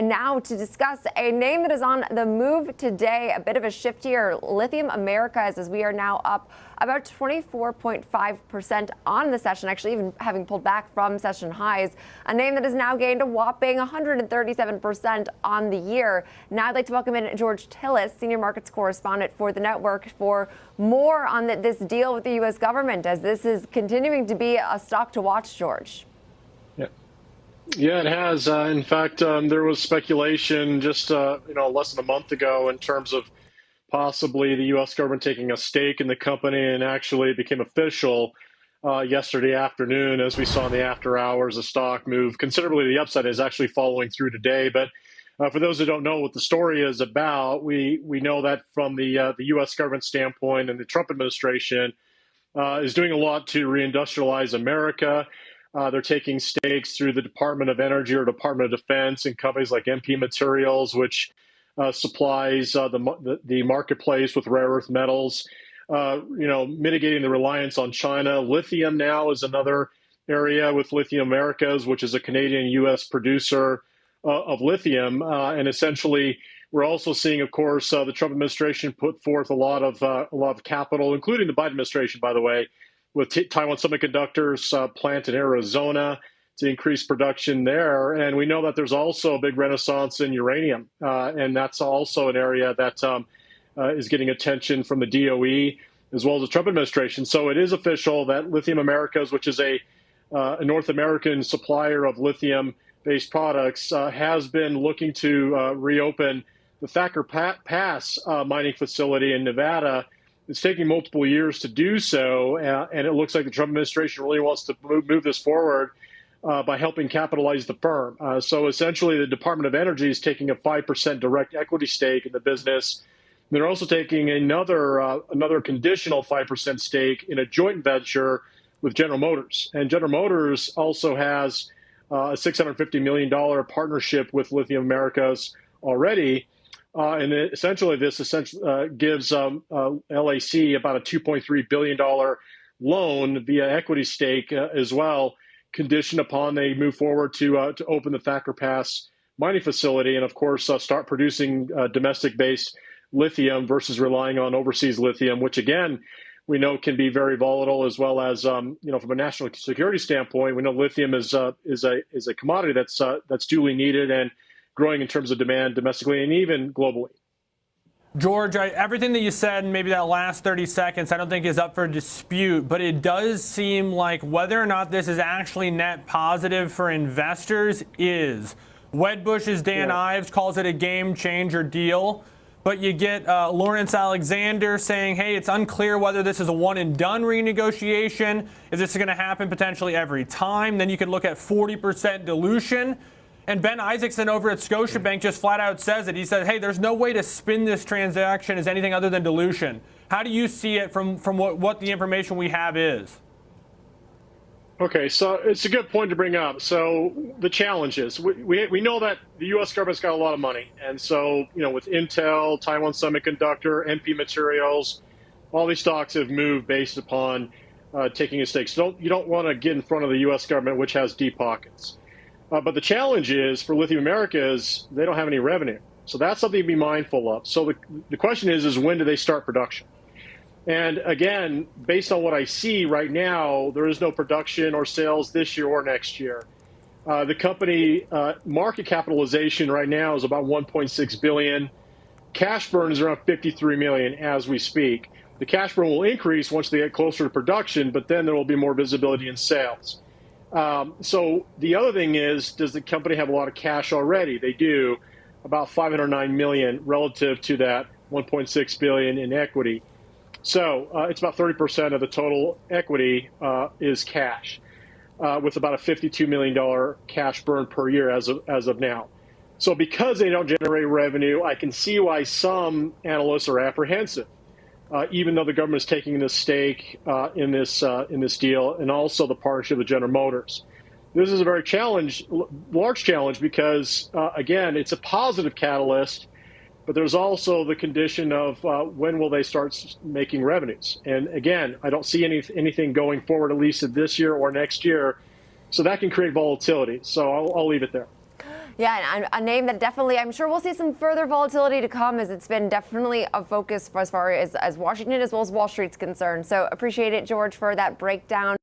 now to discuss a name that is on the move today. A bit of a shift here. Lithium Americas, as we are now up about 24.5% on the session, actually even having pulled back from session highs. A name that has now gained a whopping 137% on the year. Now I'd like to welcome in George Tsilis, senior markets correspondent for the network, for more on this deal with the U.S. government, as this is continuing to be a stock to watch, George. Yeah, it has. In fact, there was speculation just less than a month ago in terms of possibly the U.S. government taking a stake in the company, and actually it became official yesterday afternoon. As we saw in the after hours, the stock moved considerably to the upside, is actually following through today. But for those who don't know what the story is about, we know that from the U.S. government standpoint, and the Trump administration is doing a lot to reindustrialize America. They're taking stakes through the Department of Energy or Department of Defense in companies like MP Materials, which supplies the marketplace with rare earth metals, mitigating the reliance on China. Lithium now is another area with Lithium Americas, which is a Canadian-U.S. producer of lithium. And essentially, we're also seeing, of course, the Trump administration put forth a lot of capital, including the Biden administration, by the way, with Taiwan Semiconductor's plant in Arizona to increase production there. And we know that there's also a big renaissance in uranium, and that's also an area that is getting attention from the DOE as well as the Trump administration. So it is official that Lithium Americas, which is a North American supplier of lithium-based products, has been looking to reopen the Thacker Pass mining facility in Nevada. It's taking multiple years to do so, and it looks like the Trump administration really wants to move this forward by helping capitalize the firm. So essentially, the Department of Energy is taking a 5% direct equity stake in the business. They're also taking another conditional 5% stake in a joint venture with General Motors. And General Motors also has a $650 million partnership with Lithium Americas already. And essentially, this gives LAC about a $2.3 billion loan via equity stake as well, conditioned upon they move forward to open the Thacker Pass mining facility and, of course, start producing domestic-based lithium versus relying on overseas lithium, which, again, we know can be very volatile, as well as, from a national security standpoint, we know lithium is a commodity that's duly needed and growing in terms of demand domestically and even globally. George, everything that you said in maybe that last 30 seconds, I don't think is up for dispute, but it does seem like whether or not this is actually net positive for investors is. Wedbush's Dan Ives calls it a game changer deal, but you get Lawrence Alexander saying, hey, it's unclear whether this is a one and done renegotiation. Is this going to happen potentially every time? Then you could look at 40% dilution. And Ben Isaacson over at Scotiabank just flat out says it. He said, hey, there's no way to spin this transaction as anything other than dilution. How do you see it from what the information we have is? Okay, so it's a good point to bring up. So the challenge is we know that the U.S. government's got a lot of money. And so, with Intel, Taiwan Semiconductor, MP Materials, all these stocks have moved based upon taking a stake. So you don't want to get in front of the U.S. government, which has deep pockets. But the challenge is for Lithium Americas, they don't have any revenue. So that's something to be mindful of. So the question is when do they start production? And again, based on what I see right now, there is no production or sales this year or next year. The company market capitalization right now is about $1.6 billion. Cash burn is around $53 million as we speak. The cash burn will increase once they get closer to production, but then there will be more visibility in sales. So the other thing is, does the company have a lot of cash already? They do, about $509 million relative to that $1.6 billion in equity. So it's about 30% of the total equity is cash, with about a $52 million cash burn per year as of now. So because they don't generate revenue, I can see why some analysts are apprehensive. Even though the government is taking this stake in this deal, and also the partnership with General Motors. This is a very large challenge because, again, it's a positive catalyst, but there's also the condition of when will they start making revenues. And again, I don't see anything going forward, at least this year or next year, so that can create volatility. So I'll leave it there. Yeah, and a name that definitely, I'm sure we'll see some further volatility to come, as it's been definitely a focus for as far as Washington as well as Wall Street's concerned. So appreciate it, George, for that breakdown.